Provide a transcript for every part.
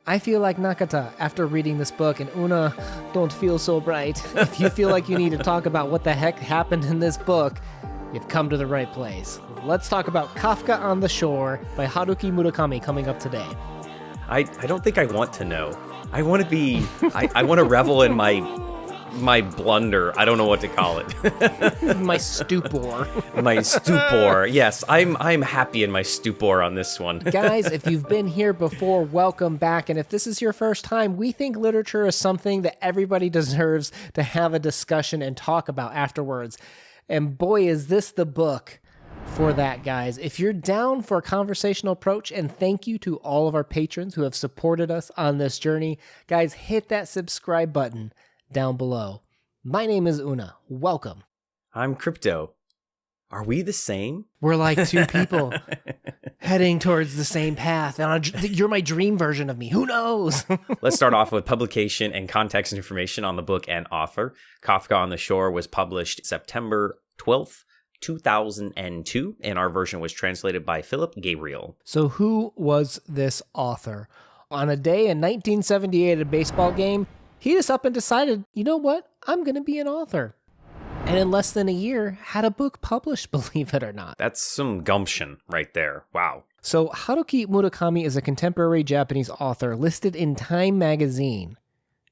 I feel like Nakata after reading this book, and Una, don't feel so bright. If you feel like you need to talk about what the heck happened in this book, you've come to the right place. Let's talk about Kafka on the Shore by Haruki Murakami coming up today. I don't think I want to know. I want to be, I want to revel in my blunder. I don't know what to call it. My stupor. My stupor. Yes, I'm happy in my stupor on this one. Guys, if you've been here before, welcome back. And if this is your first time, we think literature is something that everybody deserves to have a discussion and talk about afterwards. And boy, is this the book for that, guys. If you're down for a conversational approach, and thank you to all of our patrons who have supported us on this journey, guys, hit that subscribe button down below. My name is Una. Welcome. I'm Crypto. Are we the same? We're like two people heading towards the same path. And you're my dream version of me. Who knows? Let's start off with publication and context information on the book and author. Kafka on the Shore was published September 12th, 2002, and our version was translated by Philip Gabriel. So who was this author? On a day in 1978 at a baseball game, he just up and decided, you know what? I'm going to be an author. And in less than a year, had a book published, believe it or not. That's some gumption right there. Wow. So Haruki Murakami is a contemporary Japanese author listed in Time magazine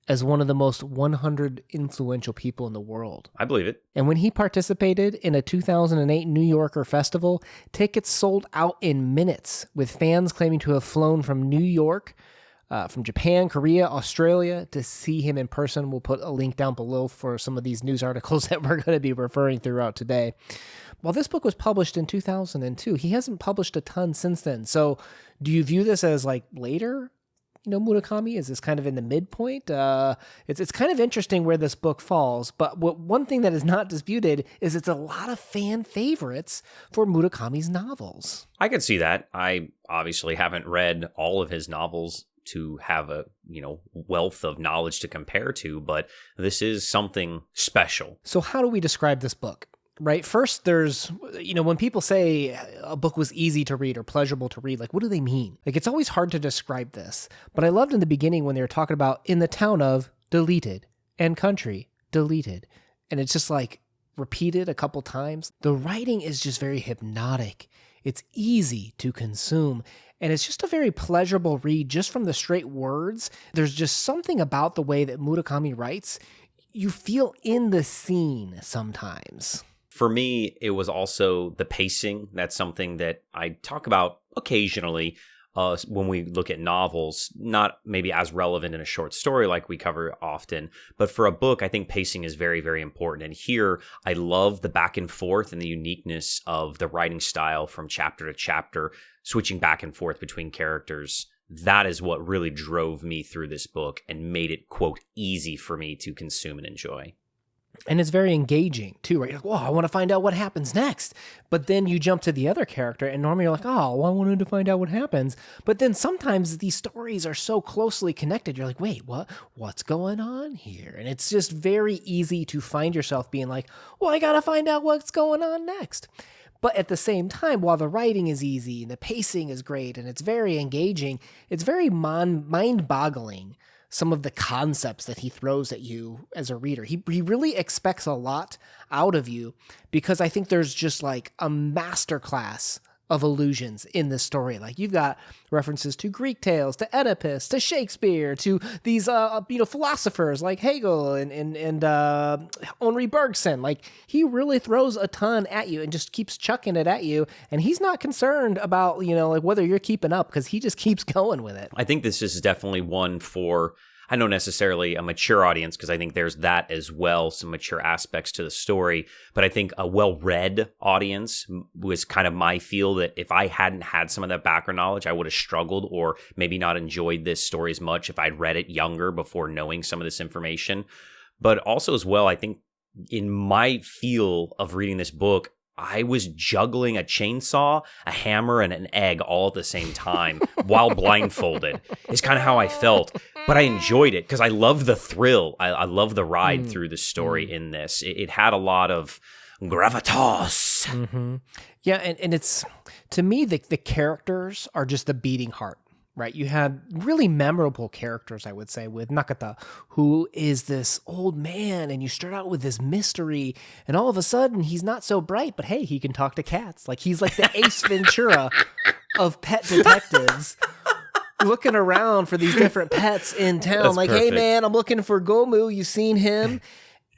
as one of the most 100 influential people in the world. I believe it. And when he participated in a 2008 New Yorker festival, tickets sold out in minutes, with fans claiming to have flown from New York, from Japan, Korea, Australia to see him in person. We'll put a link down below for some of these news articles that we're going to be referring throughout today. While this book was published in 2002, he hasn't published a ton since then. So do you view this as like later? Murakami, is this kind of in the midpoint? It's kind of interesting where this book falls, but one thing that is not disputed is it's a lot of fan favorites for Murakami's novels. I could see that. I obviously haven't read all of his novels to have a, wealth of knowledge to compare to, but this is something special. So how do we describe this book? Right. First, there's, when people say a book was easy to read or pleasurable to read, like, what do they mean? Like, it's always hard to describe this. But I loved in the beginning when they were talking about in the town of deleted and country deleted. And it's just like repeated a couple times. The writing is just very hypnotic. It's easy to consume. And it's just a very pleasurable read just from the straight words. There's just something about the way that Murakami writes. You feel in the scene sometimes. For me, it was also the pacing. That's something that I talk about occasionally when we look at novels, not maybe as relevant in a short story like we cover often, but for a book, I think pacing is very, very important. And here, I love the back and forth and the uniqueness of the writing style from chapter to chapter, switching back and forth between characters. That is what really drove me through this book and made it, quote, easy for me to consume and enjoy. And it's very engaging, too, right? You're like, whoa, I want to find out what happens next. But then you jump to the other character, and normally you're like, oh, well, I wanted to find out what happens. But then sometimes these stories are so closely connected, you're like, wait, what's going on here? And it's just very easy to find yourself being like, well, I got to find out what's going on next. But at the same time, while the writing is easy and the pacing is great and it's very engaging, it's very mind-boggling, some of the concepts that he throws at you as a reader. He really expects a lot out of you because I think there's just like a masterclass of allusions in this story. Like you've got references to Greek tales, to Oedipus, to Shakespeare, to these philosophers like Hegel and Henri Bergson. Like he really throws a ton at you and just keeps chucking it at you. And he's not concerned about, like whether you're keeping up because he just keeps going with it. I think this is definitely one for, I don't necessarily a mature audience because I think there's that as well, some mature aspects to the story. But I think a well-read audience was kind of my feel that if I hadn't had some of that background knowledge, I would have struggled or maybe not enjoyed this story as much if I'd read it younger before knowing some of this information. But also as well, I think in my feel of reading this book, I was juggling a chainsaw, a hammer, and an egg all at the same time while blindfolded. It's kind of how I felt, but I enjoyed it because I love the thrill. I love the ride through the story in this. It had a lot of gravitas. Mm-hmm. Yeah, and it's, to me, the characters are just the beating heart right? You had really memorable characters, I would say, with Nakata, who is this old man, and you start out with this mystery, and all of a sudden he's not so bright, but hey, he can talk to cats. Like he's like the Ace Ventura of pet detectives. Looking around for these different pets in town. That's like, perfect. Hey man, I'm looking for Gomu. You seen him?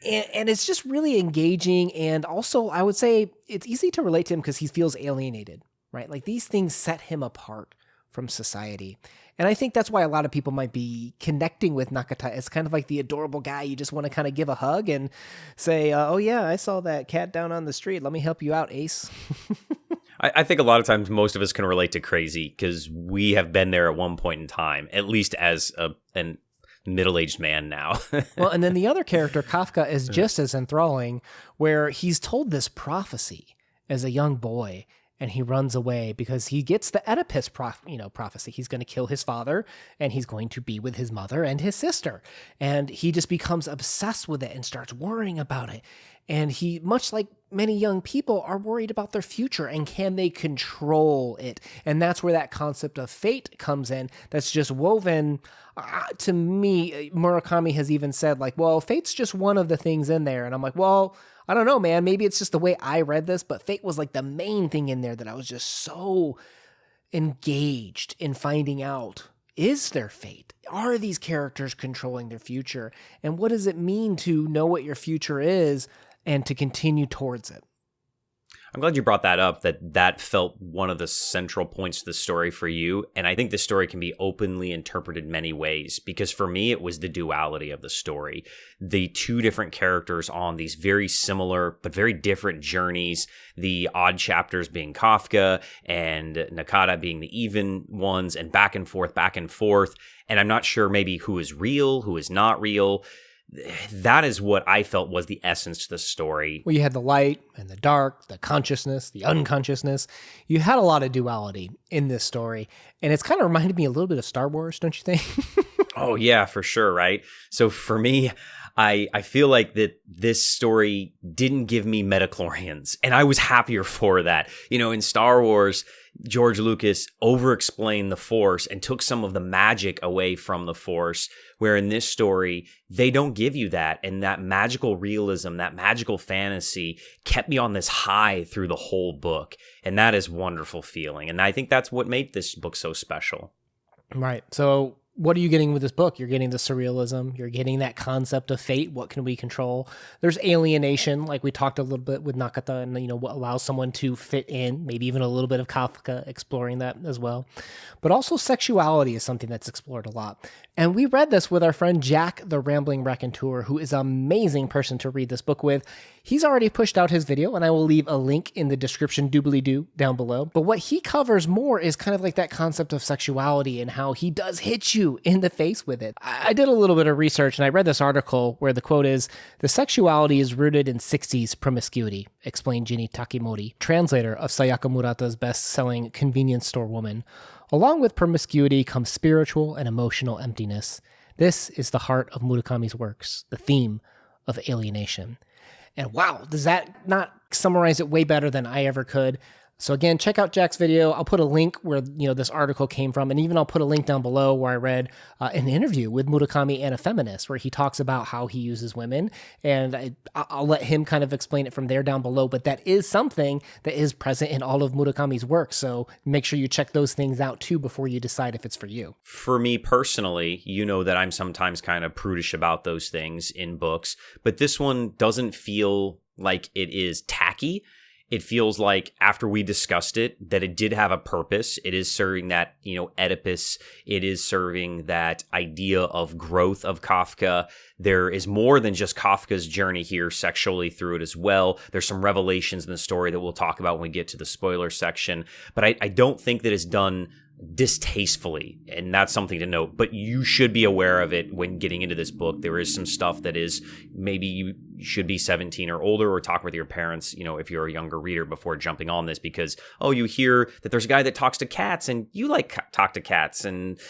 And it's just really engaging. And also I would say it's easy to relate to him because he feels alienated, right? Like these things set him apart from society. And I think that's why a lot of people might be connecting with Nakata as kind of like the adorable guy you just want to kind of give a hug and say, oh yeah, I saw that cat down on the street. Let me help you out, Ace. I think a lot of times most of us can relate to crazy because we have been there at one point in time, at least as an middle-aged man now. Well, and then the other character, Kafka, is just as enthralling, where he's told this prophecy as a young boy, and he runs away because he gets the Oedipus prophecy. He's going to kill his father, and he's going to be with his mother and his sister. And he just becomes obsessed with it and starts worrying about it. And he, much like many young people, are worried about their future and can they control it? And that's where that concept of fate comes in. That's just woven, to me. Murakami has even said, like, well, fate's just one of the things in there. And I'm like, well, I don't know, man. Maybe it's just the way I read this, but fate was like the main thing in there that I was just so engaged in finding out. Is there fate? Are these characters controlling their future? And what does it mean to know what your future is and to continue towards it? I'm glad you brought that up, that felt one of the central points to the story for you. And I think the story can be openly interpreted many ways, because for me, it was the duality of the story. The two different characters on these very similar but very different journeys, the odd chapters being Kafka and Nakata being the even ones, and back and forth, back and forth. And I'm not sure maybe who is real, who is not real. That is what I felt was the essence to the story. Well, you had the light and the dark, the consciousness, the unconsciousness. You had a lot of duality in this story. And it's kind of reminded me a little bit of Star Wars, don't you think? Oh, yeah, for sure, right? So for me, I feel like that this story didn't give me midichlorians, and I was happier for that. You know, in Star Wars, George Lucas over-explained the Force and took some of the magic away from the Force, where in this story, they don't give you that. And that magical realism, that magical fantasy kept me on this high through the whole book. And that is a wonderful feeling. And I think that's what made this book so special. Right. So what are you getting with this book? You're getting the surrealism. You're getting that concept of fate. What can we control? There's alienation, like we talked a little bit with Nakata, and what allows someone to fit in. Maybe even a little bit of Kafka exploring that as well. But also sexuality is something that's explored a lot. And we read this with our friend Jack, the Rambling Raconteur, who is an amazing person to read this book with. He's already pushed out his video, and I will leave a link in the description doobly-doo down below. But what he covers more is kind of like that concept of sexuality and how he does hit you in the face with it. I did a little bit of research, and I read this article where the quote is, "The sexuality is rooted in 60s promiscuity," explained Ginny Takemori, translator of Sayaka Murata's best-selling Convenience Store Woman. "Along with promiscuity comes spiritual and emotional emptiness. This is the heart of Murakami's works, the theme of alienation." And wow, does that not summarize it way better than I ever could? So again, check out Jack's video. I'll put a link where this article came from, and even I'll put a link down below where I read an interview with Murakami and a feminist where he talks about how he uses women, and I'll let him kind of explain it from there down below. But that is something that is present in all of Murakami's work, so make sure you check those things out too before you decide if it's for you. For me personally, you know that I'm sometimes kind of prudish about those things in books, but this one doesn't feel like it is tacky. It feels like after we discussed it, that it did have a purpose. It is serving that, Oedipus. It is serving that idea of growth of Kafka. There is more than just Kafka's journey here sexually through it as well. There's some revelations in the story that we'll talk about when we get to the spoiler section. But I don't think that it's done distastefully, and that's something to note. But you should be aware of it when getting into this book. There is some stuff that is, maybe you should be 17 or older, or talk with your parents, if you're a younger reader, before jumping on this, because you hear that there's a guy that talks to cats and you talk to cats, and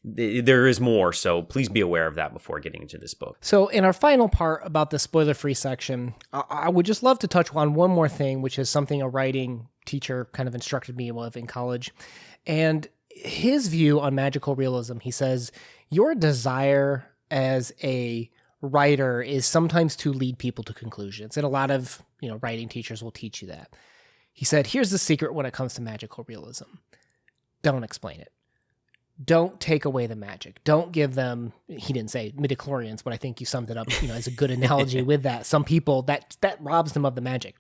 there is more. So please be aware of that before getting into this book. So in our final part about the spoiler-free section, I would just love to touch on one more thing, which is something a writing teacher kind of instructed me of in college. And his view on magical realism, he says, your desire as a writer is sometimes to lead people to conclusions. And a lot of, writing teachers will teach you that. He said, here's the secret when it comes to magical realism. Don't explain it. Don't take away the magic. Don't give them, he didn't say midichlorians, but I think you summed it up, as a good analogy with that. Some people, that robs them of the magic.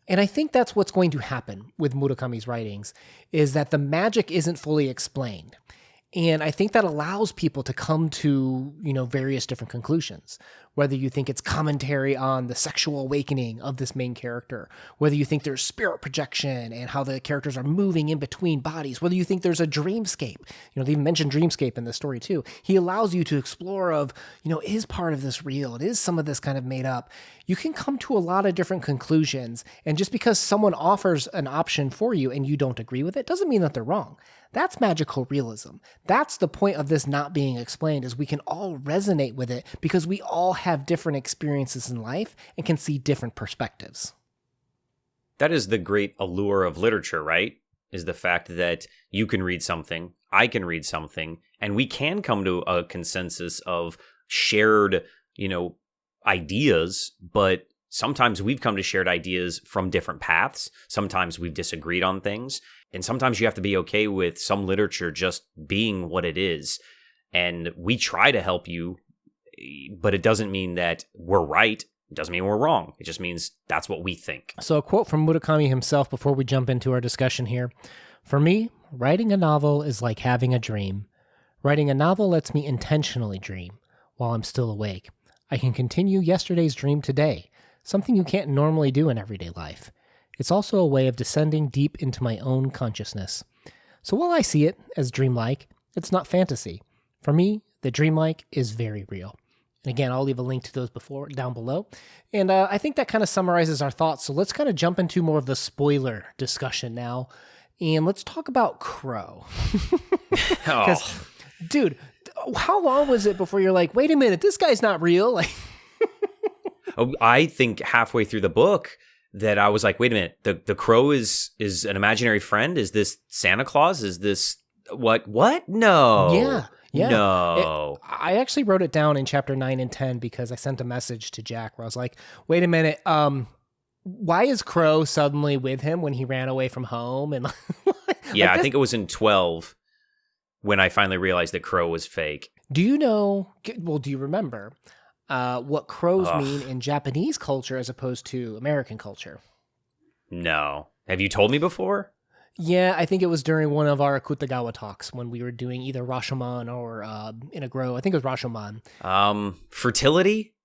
And I think that's what's going to happen with Murakami's writings, is that the magic isn't fully explained. And I think that allows people to come to, various different conclusions. Whether you think it's commentary on the sexual awakening of this main character, whether you think there's spirit projection and how the characters are moving in between bodies, whether you think there's a dreamscape. They even mentioned dreamscape in the story too. He allows you to explore of, is part of this real? Is some of this kind of made up? You can come to a lot of different conclusions. And just because someone offers an option for you and you don't agree with it, doesn't mean that they're wrong. That's magical realism. That's the point of this not being explained, is we can all resonate with it because we all have different experiences in life and can see different perspectives. That is the great allure of literature, right? Is the fact that you can read something, I can read something, and we can come to a consensus of shared, ideas, but sometimes we've come to shared ideas from different paths. Sometimes we've disagreed on things. And sometimes you have to be okay with some literature just being what it is. And we try to help you, but it doesn't mean that we're right. It doesn't mean we're wrong. It just means that's what we think. So a quote from Murakami himself before we jump into our discussion here. For me, writing a novel is like having a dream. Writing a novel lets me intentionally dream while I'm still awake. I can continue yesterday's dream today, something you can't normally do in everyday life. It's also a way of descending deep into my own consciousness. So while I see it as dreamlike, it's not fantasy. For me, the dreamlike is very real. And again, I'll leave a link to those down below. And I think that kind of summarizes our thoughts. So let's kind of jump into more of the spoiler discussion now. And let's talk about Crow. Because, dude, how long was it before you're like, wait a minute, this guy's not real? I think halfway through the book that I was like, wait a minute, the crow is an imaginary friend? Is this Santa Claus? Is this what? No. Yeah. No. I actually wrote it down in chapter 9 and 10 because I sent a message to Jack where I was like, wait a minute, why is Crow suddenly with him when he ran away from home? And yeah, I think it was in 12 when I finally realized that Crow was fake. Do you remember what crows mean in Japanese culture as opposed to American culture? No. Have you told me before? Yeah, I think it was during one of our Akutagawa talks when we were doing either Rashomon or Inagro. I think it was Rashomon. Fertility?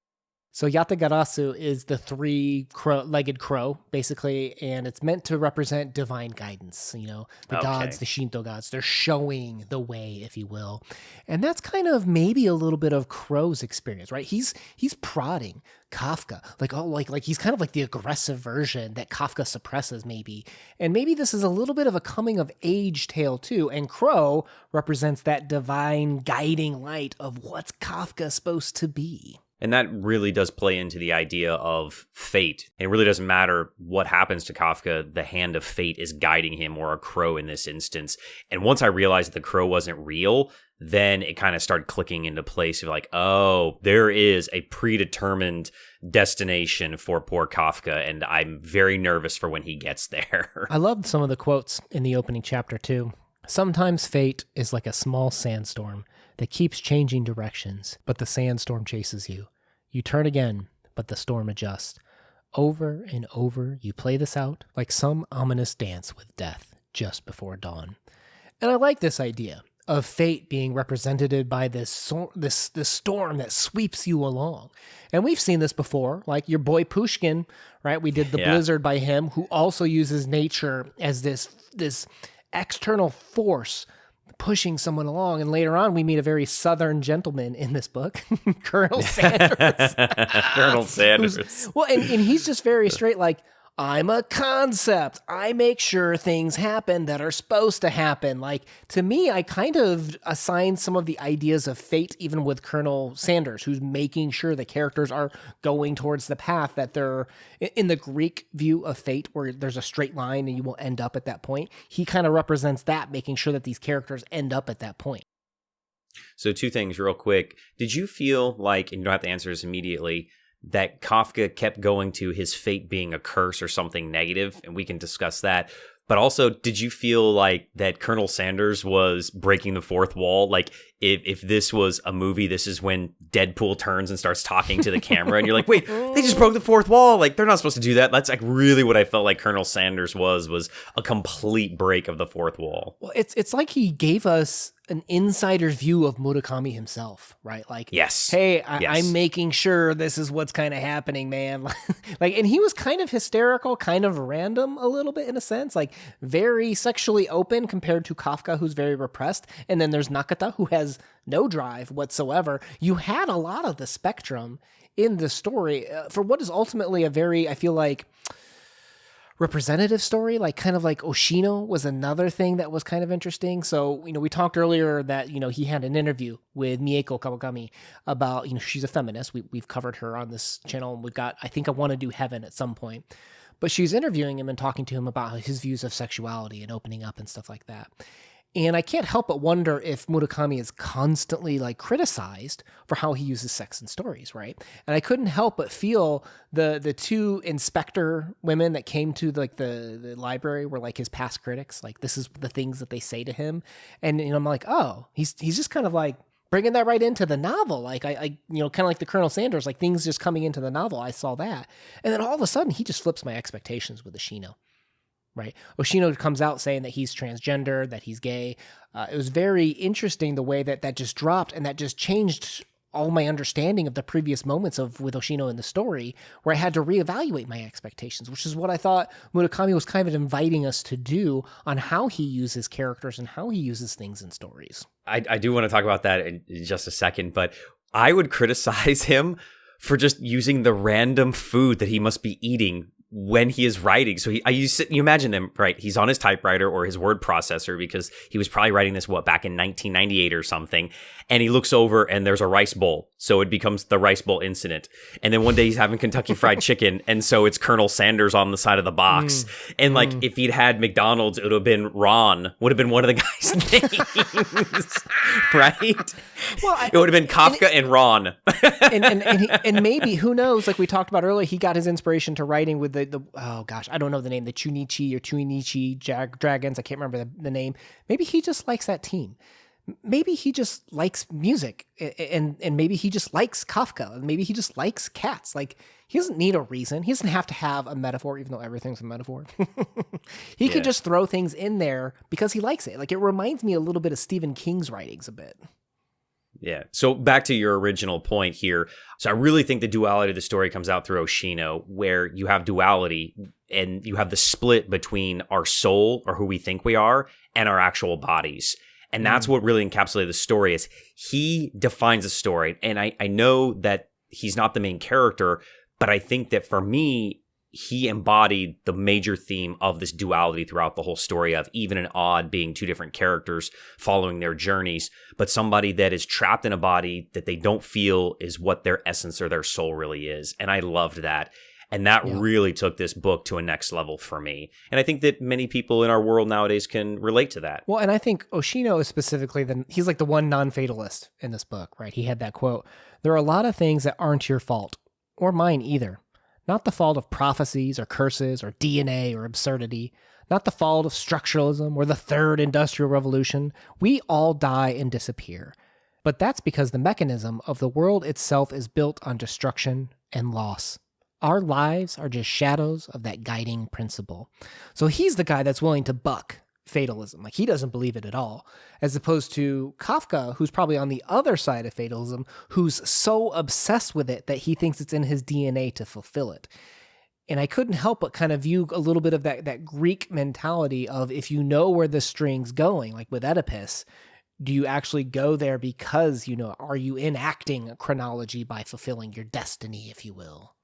So Yatagarasu is the three-legged crow, basically, and it's meant to represent divine guidance. The gods, the Shinto gods, they're showing the way, if you will. And that's kind of maybe a little bit of Crow's experience, right? He's prodding Kafka, like he's kind of like the aggressive version that Kafka suppresses, maybe. And maybe this is a little bit of a coming-of-age tale, too. And Crow represents that divine guiding light of what's Kafka supposed to be. And that really does play into the idea of fate. It really doesn't matter what happens to Kafka. The hand of fate is guiding him, or a crow in this instance. And once I realized that the crow wasn't real, then it kind of started clicking into place. You're like, oh, there is a predetermined destination for poor Kafka, and I'm very nervous for when he gets there. I loved some of the quotes in the opening chapter, too. Sometimes fate is like a small sandstorm that keeps changing directions, but the sandstorm chases you. You turn again, but the storm adjusts. Over and over, you play this out like some ominous dance with death just before dawn. And I like this idea of fate being represented by this storm that sweeps you along. And we've seen this before, like your boy Pushkin, right? We did the Blizzard by him, who also uses nature as this external force pushing someone along. And later on, we meet a very southern gentleman in this book, Colonel Sanders. Colonel Sanders. And he's just very straight, like, I'm a concept. I make sure things happen that are supposed to happen. Like, to me, I kind of assign some of the ideas of fate, even with Colonel Sanders, who's making sure the characters are going towards the path that they're in the Greek view of fate, where there's a straight line and you will end up at that point. He kind of represents that, making sure that these characters end up at that point. So 2 things real quick. Did you feel like, and you don't have to answer this immediately, that Kafka kept going to his fate being a curse or something negative? And we can discuss that. But also, did you feel like that Colonel Sanders was breaking the fourth wall? Like, if this was a movie, this is when Deadpool turns and starts talking to the camera, and you're like, wait, they just broke the fourth wall. Like, they're not supposed to do that. That's like really what I felt like Colonel Sanders was a complete break of the fourth wall. Well, it's like he gave us an insider's view of Murakami himself, right? Like, yes, hey, yes. I'm making sure this is what's kind of happening, man. Like, and he was kind of hysterical, kind of random a little bit in a sense, like very sexually open compared to Kafka, who's very repressed. And then there's Nakata, who has no drive whatsoever. You had a lot of the spectrum in the story for what is ultimately a very, I feel like, representative story. Like, kind of like Oshino was another thing that was kind of interesting. So, we talked earlier that, he had an interview with Mieko Kawakami about, she's a feminist. We've covered her on this channel, and we've got, I think I Want to Do Heaven at some point. But she's interviewing him and talking to him about his views of sexuality and opening up and stuff like that. And I can't help but wonder if Murakami is constantly like criticized for how he uses sex in stories, right? And I couldn't help but feel the 2 inspector women that came to like the library were like his past critics. Like, this is the things that they say to him. And I'm like, oh, he's just kind of like bringing that right into the novel. Like, I kind of like the Colonel Sanders, like things just coming into the novel. I saw that. And then all of a sudden he just flips my expectations with Oshino. Right. Oshino comes out saying that he's transgender, that he's gay. It was very interesting the way that just dropped, and that just changed all my understanding of the previous moments with Oshino in the story, where I had to reevaluate my expectations, which is what I thought Murakami was kind of inviting us to do on how he uses characters and how he uses things in stories. I do want to talk about that in just a second, but I would criticize him for just using the random food that he must be eating when he is writing. So you imagine him, right? He's on his typewriter or his word processor, because he was probably writing this, back in 1998 or something. And he looks over and there's a rice bowl. So it becomes the rice bowl incident. And then one day he's having Kentucky Fried Chicken. And so it's Colonel Sanders on the side of the box. And like, if he'd had McDonald's, it would have been Ron, would have been one of the guys' names, right? Well, it would have been Kafka and Ron. and maybe, who knows, like we talked about earlier, he got his inspiration to writing with the oh gosh, I don't know the name, the Chunichi or Chuinichi Dragons. I can't remember the name. Maybe he just likes that team. Maybe he just likes music, and maybe he just likes Kafka. Maybe he just likes cats. Like, he doesn't need a reason. He doesn't have to have a metaphor, even though everything's a metaphor. He could just throw things in there because he likes it. Like, it reminds me a little bit of Stephen King's writings a bit. Yeah. So back to your original point here. So I really think the duality of the story comes out through Oshino, where you have duality and you have the split between our soul, or who we think we are, and our actual bodies. And that's what really encapsulated the story. Is he defines a story. And I know that he's not the main character, but I think that for me, he embodied the major theme of this duality throughout the whole story, of even and odd being 2 different characters following their journeys, but somebody that is trapped in a body that they don't feel is what their essence or their soul really is. And I loved that. And that really took this book to a next level for me. And I think that many people in our world nowadays can relate to that. Well, and I think Oshino is specifically, he's like the one non-fatalist in this book, right? He had that quote, "There are a lot of things that aren't your fault, or mine either. Not the fault of prophecies or curses or DNA or absurdity. Not the fault of structuralism or the third industrial revolution. We all die and disappear. But that's because the mechanism of the world itself is built on destruction and loss. Our lives are just shadows of that guiding principle." So he's the guy that's willing to buck fatalism. Like, he doesn't believe it at all, as opposed to Kafka, who's probably on the other side of fatalism, who's so obsessed with it that he thinks it's in his DNA to fulfill it. And I couldn't help but kind of view a little bit of that Greek mentality of, if you know where the string's going, like with Oedipus, do you actually go there because, are you enacting a chronology by fulfilling your destiny, if you will?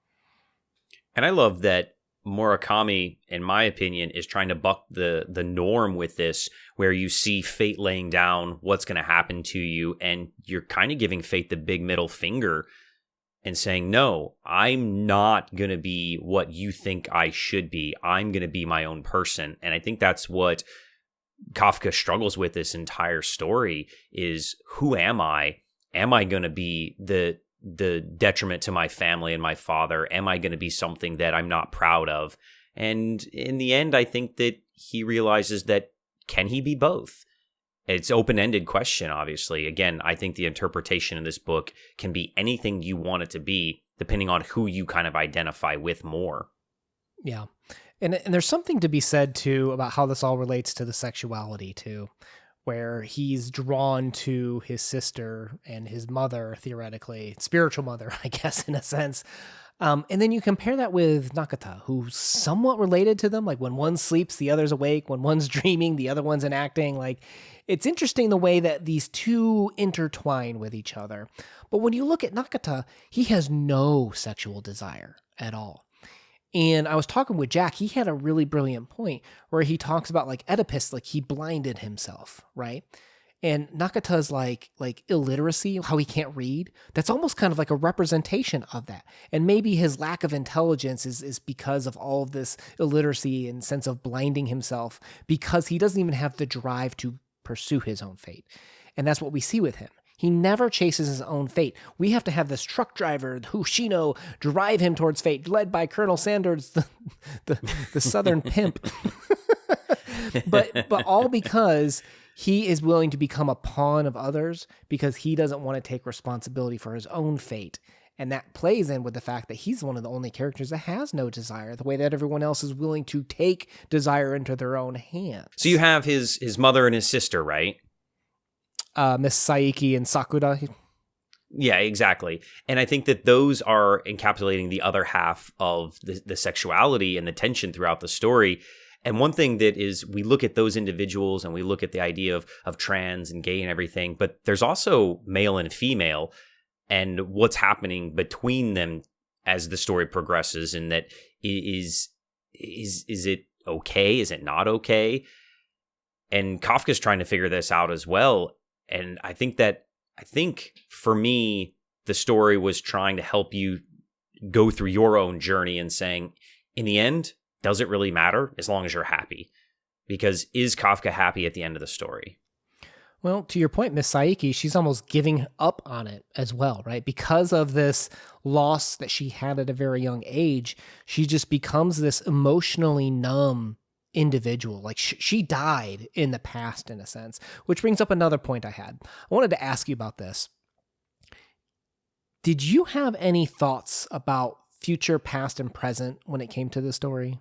And I love that Murakami, in my opinion, is trying to buck the norm with this, where you see fate laying down what's going to happen to you, and you're kind of giving fate the big middle finger and saying, no, I'm not going to be what you think I should be. I'm going to be my own person. And I think that's what Kafka struggles with this entire story is, who am I? Am I going to be the detriment to my family and my father? Am I going to be something that I'm not proud of? And in the end, I think that he realizes that, can he be both? It's an open-ended question, obviously. Again, I think the interpretation in this book can be anything you want it to be, depending on who you kind of identify with more. Yeah. And there's something to be said, too, about how this all relates to the sexuality, too, where he's drawn to his sister and his mother, theoretically, spiritual mother, I guess, in a sense. And then you compare that with Nakata, who's somewhat related to them. Like when one sleeps, the other's awake. When one's dreaming, the other one's enacting. Like, it's interesting the way that these two intertwine with each other. But when you look at Nakata, he has no sexual desire at all. And I was talking with Jack, he had a really brilliant point where he talks about like Oedipus, like he blinded himself, right? And Nakata's like illiteracy, how he can't read, that's almost kind of like a representation of that. And maybe his lack of intelligence is because of all of this illiteracy and sense of blinding himself, because he doesn't even have the drive to pursue his own fate. And that's what we see with him. He never chases his own fate. We have to have this truck driver, Hushino, drive him towards fate, led by Colonel Sanders, the Southern pimp. but all because he is willing to become a pawn of others, because he doesn't want to take responsibility for his own fate. And that plays in with the fact that he's one of the only characters that has no desire, the way that everyone else is willing to take desire into their own hands. So you have his mother and his sister, right? Miss Saiki and Sakura. Yeah, exactly. And I think that those are encapsulating the other half of the sexuality and the tension throughout the story. And one thing that is, we look at those individuals and we look at the idea of trans and gay and everything, but there's also male and female and what's happening between them as the story progresses. And that is it okay? Is it not okay? And Kafka's trying to figure this out as well. And I think for me, the story was trying to help you go through your own journey and saying, in the end, does it really matter as long as you're happy? Because is Kafka happy at the end of the story? Well, to your point, Miss Saiki, she's almost giving up on it as well, right? Because of this loss that she had at a very young age, she just becomes this emotionally numb individual. Like she died in the past, in a sense, which brings up another point I had. I wanted to ask you about this. Did you have any thoughts about future, past, and present when it came to the story?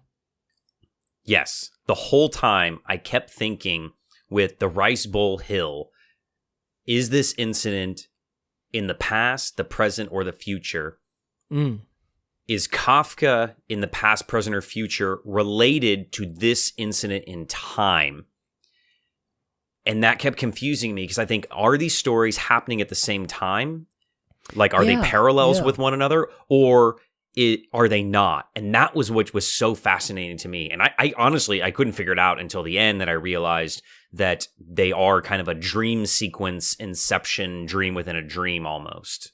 Yes. The whole time I kept thinking with the Rice Bowl Hill, is this incident in the past, the present, or the future? Is Kafka in the past, present, or future related to this incident in time? And that kept confusing me, because I think, are these stories happening at the same time? Like, are they parallels with one another, or are they not? And that was what was so fascinating to me. And I honestly, I couldn't figure it out until the end, that I realized that they are kind of a dream sequence, inception, dream within a dream almost.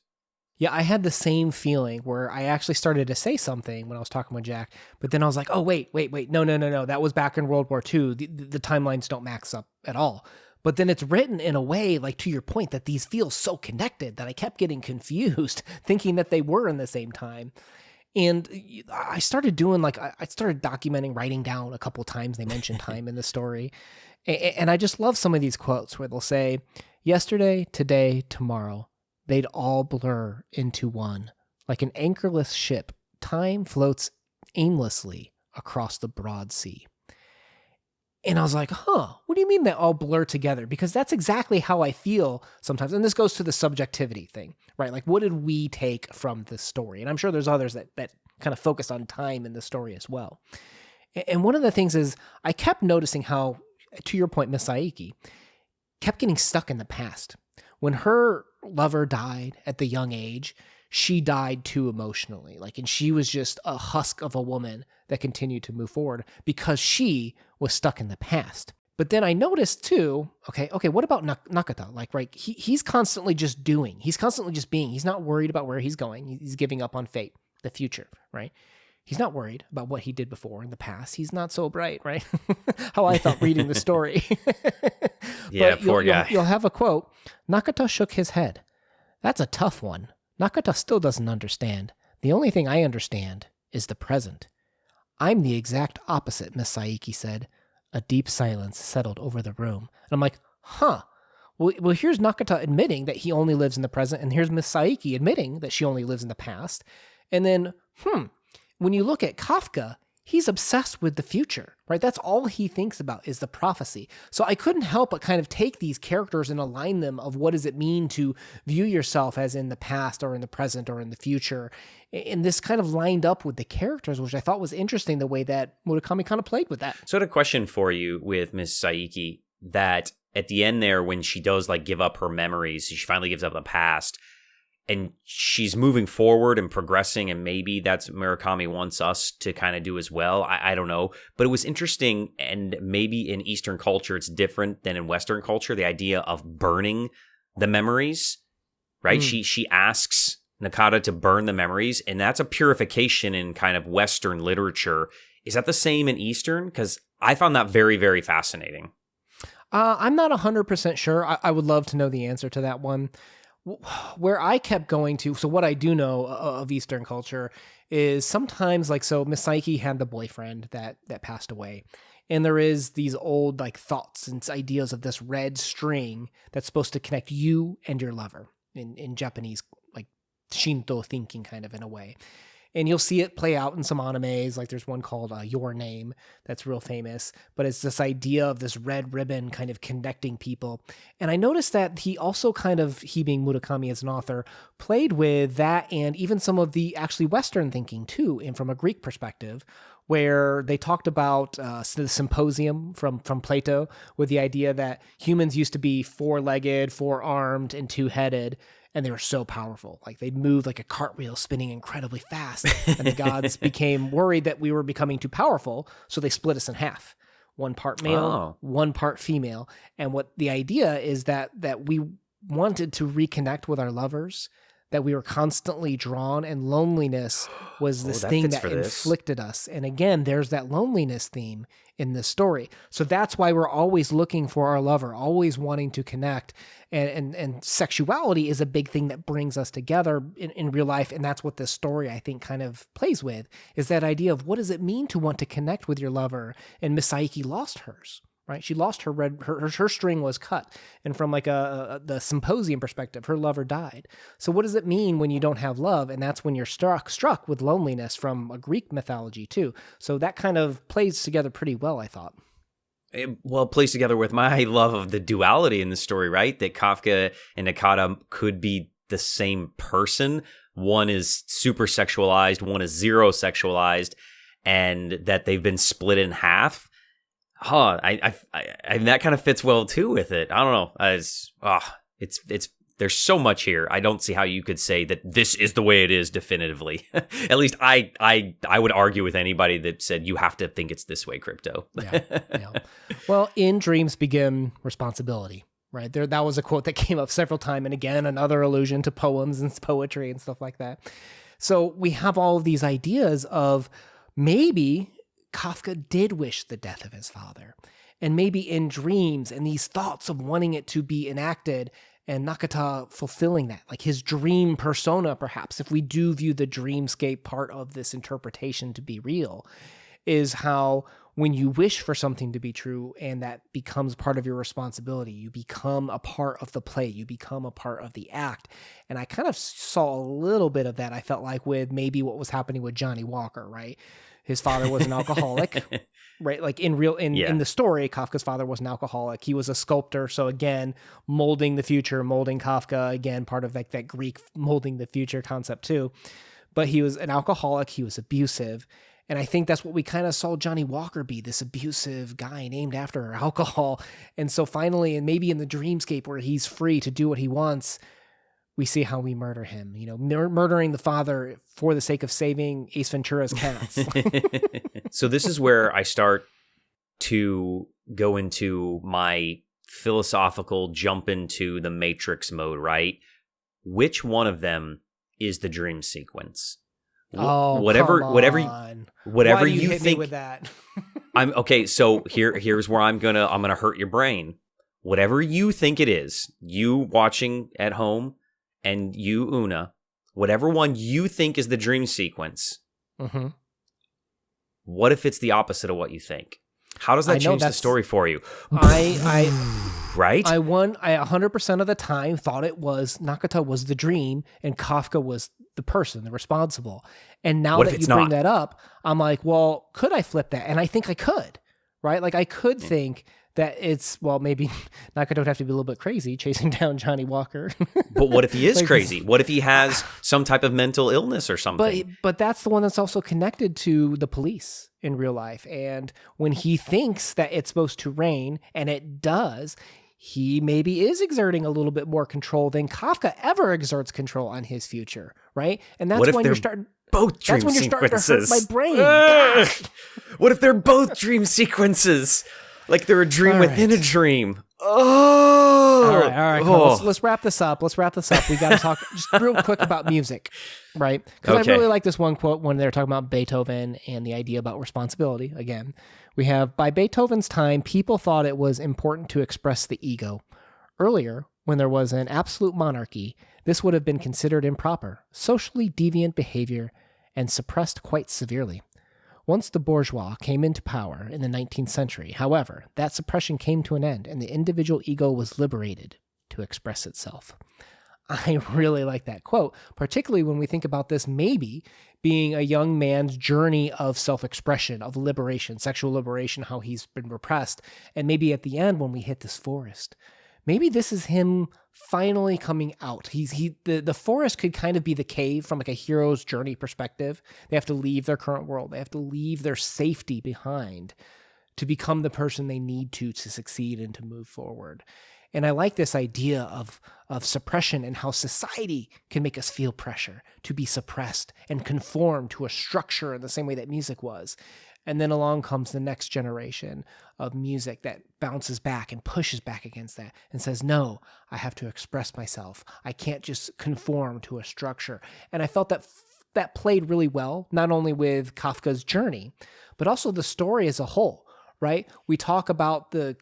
Yeah, I had the same feeling where I actually started to say something when I was talking with Jack, but then I was like, oh, wait, no. That was back in World War II. The timelines don't max up at all. But then it's written in a way, like to your point, that these feel so connected that I kept getting confused, thinking that they were in the same time. And I started doing I started documenting, writing down a couple times they mentioned time in the story. And I just love some of these quotes where they'll say, yesterday, today, tomorrow, they'd all blur into one. Like an anchorless ship, time floats aimlessly across the broad sea. And I was like, what do you mean they all blur together? Because that's exactly how I feel sometimes. And this goes to the subjectivity thing, right? Like, what did we take from this story? And I'm sure there's others that kind of focus on time in the story as well. And one of the things is, I kept noticing how, to your point, Miss Saiki kept getting stuck in the past. When her lover died at the young age, she died too emotionally. Like, and she was just a husk of a woman that continued to move forward because she was stuck in the past. But then I noticed too, okay, what about Nakata? Like, right, he's constantly just doing. He's constantly just being. He's not worried about where he's going. He's giving up on fate, the future, right? He's not worried about what he did before in the past. He's not so bright, right? How I thought reading the story. Yeah, But poor guy. You'll have a quote. Nakata shook his head. That's a tough one. Nakata still doesn't understand. The only thing I understand is the present. I'm the exact opposite, Miss Saiki said. A deep silence settled over the room. And I'm like, huh. Well, here's Nakata admitting that he only lives in the present, and here's Miss Saiki admitting that she only lives in the past. And then, when you look at Kafka, he's obsessed with the future, right? That's all he thinks about is the prophecy. So I couldn't help but kind of take these characters and align them of what does it mean to view yourself as in the past or in the present or in the future. And this kind of lined up with the characters, which I thought was interesting the way that Murakami kind of played with that. So I had a question for you with Miss Saiki, that at the end there, when she does like give up her memories, she finally gives up the past, and she's moving forward and progressing, and maybe that's what Murakami wants us to kind of do as well. I don't know. But it was interesting, and maybe in Eastern culture it's different than in Western culture, the idea of burning the memories, right? She asks Nakata to burn the memories, and that's a purification in kind of Western literature. Is that the same in Eastern? Because I found that very, very fascinating. I'm not 100% sure. I would love to know the answer to that one. Where I kept going to, so what I do know of Eastern culture is sometimes, like, so Miss Saiki had the boyfriend that passed away, and there is these old like thoughts and ideas of this red string that's supposed to connect you and your lover in Japanese, like Shinto thinking kind of in a way. And you'll see it play out in some animes, like there's one called Your Name that's real famous, but it's this idea of this red ribbon kind of connecting people. And I noticed that he also kind of, he being Murakami as an author, played with that and even some of the actually Western thinking too, and from a Greek perspective, where they talked about the symposium from Plato with the idea that humans used to be four-legged, four-armed, and two-headed, and they were so powerful. Like they'd move like a cartwheel spinning incredibly fast. And the gods became worried that we were becoming too powerful. So they split us in half. One part male, one part female. And what the idea is that we wanted to reconnect with our lovers, that we were constantly drawn, and loneliness was this thing that inflicted us. And again, there's that loneliness theme in this story. So that's why we're always looking for our lover, always wanting to connect. And sexuality is a big thing that brings us together in real life. And that's what this story, I think, kind of plays with, is that idea of what does it mean to want to connect with your lover? And Miss Saiki lost hers. Right, she lost her string was cut, and from like the symposium perspective, her lover died. So what does it mean when you don't have love? And that's when you're struck with loneliness from a Greek mythology too. So that kind of plays together pretty well, I thought. It plays together with my love of the duality in the story, right? That Kafka and Nakata could be the same person. One is super sexualized, one is zero sexualized, and that they've been split in half. I that kind of fits well too with it. I don't know. It's there's so much here. I don't see how you could say that this is the way it is definitively. At least I would argue with anybody that said you have to think it's this way, Crypto. Yeah. Well, in dreams begin responsibility. Right there, that was a quote that came up several times, and again, another allusion to poems and poetry and stuff like that. So we have all of these ideas of maybe Kafka did wish the death of his father, and maybe in dreams and these thoughts of wanting it to be enacted, and Nakata fulfilling that, like his dream persona, perhaps, if we do view the dreamscape part of this interpretation to be real, is how when you wish for something to be true and that becomes part of your responsibility, you become a part of the play, you become a part of the act. And I kind of saw a little bit of that, I felt like, with maybe what was happening with Johnny Walker, right? His father was an alcoholic, right? Like in the story, Kafka's father was an alcoholic. He was a sculptor. So again, molding the future, molding Kafka, again, part of like that Greek molding the future concept too. But he was an alcoholic. He was abusive. And I think that's what we kind of saw Johnny Walker be, this abusive guy named after alcohol. And so finally, and maybe in the dreamscape where he's free to do what he wants, we see how we murder him. Murdering the father for the sake of saving Ace Ventura's cats. So this is where I start to go into my philosophical jump into the Matrix mode, right? Which one of them is the dream sequence? Whatever Why do you hit think me with that. I'm okay. So here's where I'm gonna hurt your brain. Whatever you think it is, you watching at home, and you, Una, whatever one you think is the dream sequence. Mm-hmm. What if it's the opposite of what you think? How does that change the story for you? Right? I 100% of the time thought it was Nakata was the dream and Kafka was the person, the responsible. And now that you bring that up, I'm like, well, could I flip that? And I think I could, right? Like I could think that it's, well, maybe Nakata would have to be a little bit crazy chasing down Johnny Walker. But what if he is crazy? What if he has some type of mental illness or something? But that's the one that's also connected to the police in real life. And when he thinks that it's supposed to rain, and it does, he maybe is exerting a little bit more control than Kafka ever exerts control on his future, right? And that's when you're starting... Both dream that's when sequences. You're starting to hurt my brain. What if they're both dream sequences? Like they're a dream within a dream. Oh, all right. Oh. Let's wrap this up. We got to talk just real quick about music, right? Because I really like this one quote when they're talking about Beethoven and the idea about responsibility. Again, we have, by Beethoven's time, people thought it was important to express the ego. Earlier, when there was an absolute monarchy, this would have been considered improper, socially deviant behavior, and suppressed quite severely. Once the bourgeois came into power in the 19th century, however, that suppression came to an end and the individual ego was liberated to express itself. I really like that quote, particularly when we think about this maybe being a young man's journey of self-expression, of liberation, sexual liberation, how he's been repressed. And maybe at the end when we hit this forest, maybe this is him finally coming out. The forest could kind of be the cave from like a hero's journey perspective. They have to leave their current world. They have to leave their safety behind to become the person they need to succeed and to move forward. And I like this idea of suppression and how society can make us feel pressure to be suppressed and conform to a structure in the same way that music was. And then along comes the next generation of music that bounces back and pushes back against that and says, no, I have to express myself. I can't just conform to a structure. And I felt that played really well, not only with Kafka's journey, but also the story as a whole, right? We talk about the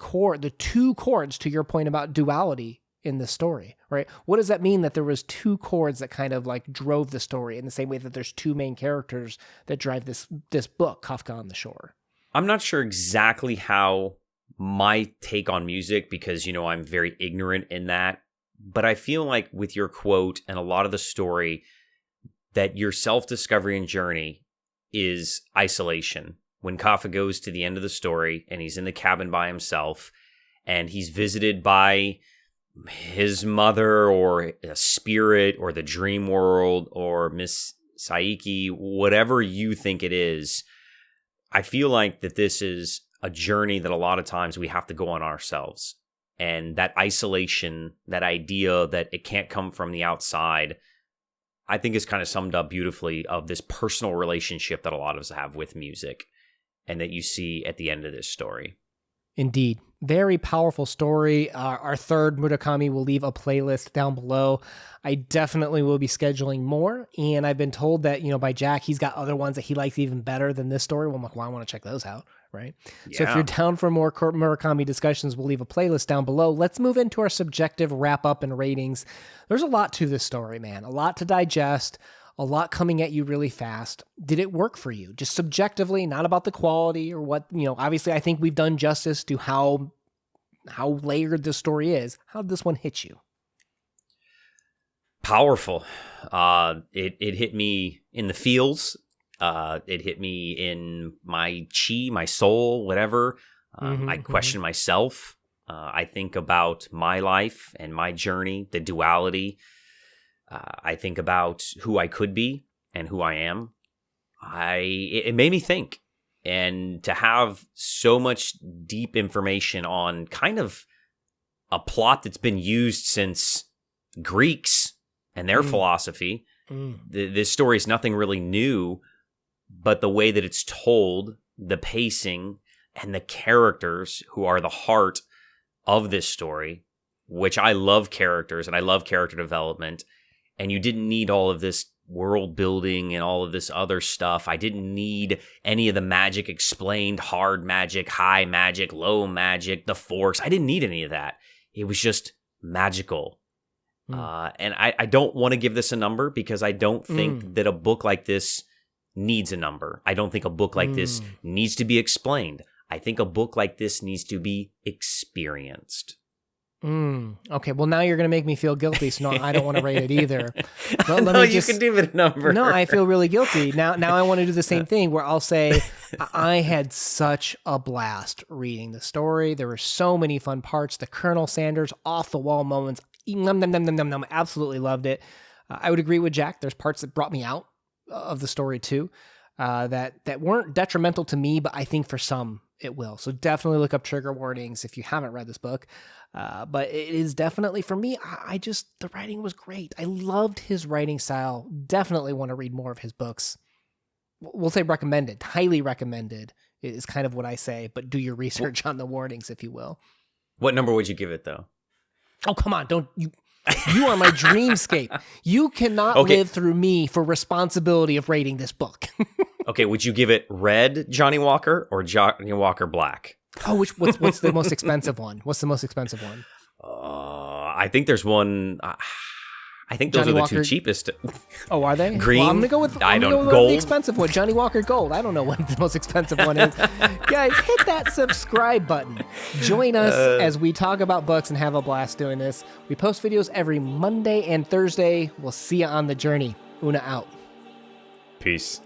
two chords, to your point about duality in the story, right? What does that mean that there was two chords that kind of like drove the story in the same way that there's two main characters that drive this book, Kafka on the Shore? I'm not sure exactly how my take on music, because, I'm very ignorant in that, but I feel like with your quote and a lot of the story, that your self-discovery and journey is isolation. When Kafka goes to the end of the story and he's in the cabin by himself and he's visited by his mother or a spirit or the dream world or Miss Saiki, whatever you think it is, I feel like that this is a journey that a lot of times we have to go on ourselves. And that isolation, that idea that it can't come from the outside, I think is kind of summed up beautifully of this personal relationship that a lot of us have with music and that you see at the end of this story. Indeed. Very powerful story. Our third Murakami will leave a playlist down below. I definitely will be scheduling more. And I've been told that, by Jack, he's got other ones that he likes even better than this story. Well, I'm like, well, I want to check those out, right? Yeah. So if you're down for more Murakami discussions, we'll leave a playlist down below. Let's move into our subjective wrap up and ratings. There's a lot to this story, man. A lot to digest. A lot coming at you really fast. Did it work for you? Just subjectively, not about the quality or what, obviously I think we've done justice to how layered this story is. How did this one hit you? Powerful. It hit me in the feels. It hit me in my chi, my soul, whatever. I question myself. I think about my life and my journey, the duality. I think about who I could be and who I am. It made me think. And to have so much deep information on kind of a plot that's been used since Greeks, and their philosophy. This story is nothing really new, but the way that it's told, the pacing, and the characters who are the heart of this story, which I love characters and I love character development, and you didn't need all of this world building and all of this other stuff. I didn't need any of the magic explained, hard magic, high magic, low magic, the force. I didn't need any of that. It was just magical. And I don't want to give this a number because I don't think that a book like this needs a number. I don't think a book like this needs to be explained. I think a book like this needs to be experienced. Okay, well, now you're going to make me feel guilty, so no, I don't want to rate it either. But No, you can give it a number. No, I feel really guilty. Now I want to do the same thing where I'll say I had such a blast reading the story. There were so many fun parts. The Colonel Sanders off-the-wall moments. Absolutely loved it. I would agree with Jack. There's parts that brought me out of the story too that weren't detrimental to me, but I think for some it will. So definitely look up trigger warnings if you haven't read this book. But it is definitely, for me, the writing was great. I loved his writing style. Definitely want to read more of his books. We'll say recommended, highly recommended is kind of what I say, but do your research on the warnings, if you will. What number would you give it, though? Oh, come on. You are my dreamscape. You cannot live through me for responsibility of rating this book. Okay, would you give it red Johnny Walker or Johnny Walker Black? Oh, what's the most expensive one? What's the most expensive one? I think there's one. I think those Johnny are the Walker... two cheapest. Oh, are they? Green. Well, I'm gonna go with gold. The expensive one, Johnny Walker Gold. I don't know what the most expensive one is. Guys, hit that subscribe button. Join us as we talk about books and have a blast doing this. We post videos every Monday and Thursday. We'll see you on the journey. Una out. Peace.